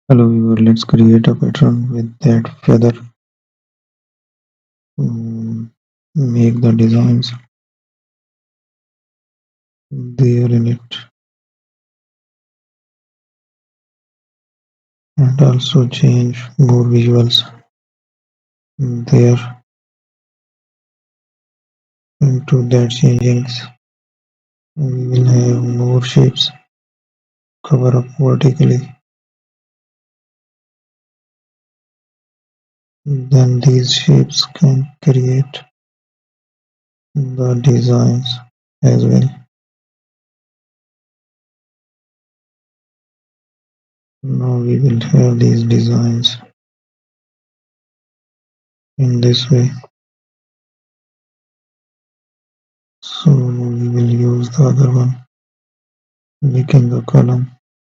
Hello viewer, let's create a pattern with that feather. Make the designs there in it and also change more visuals there into that changings. We will have more shapes cover up vertically. Then these shapes can create the designs as well. Now we will have these designs in this way. So we will use the other one, making a column.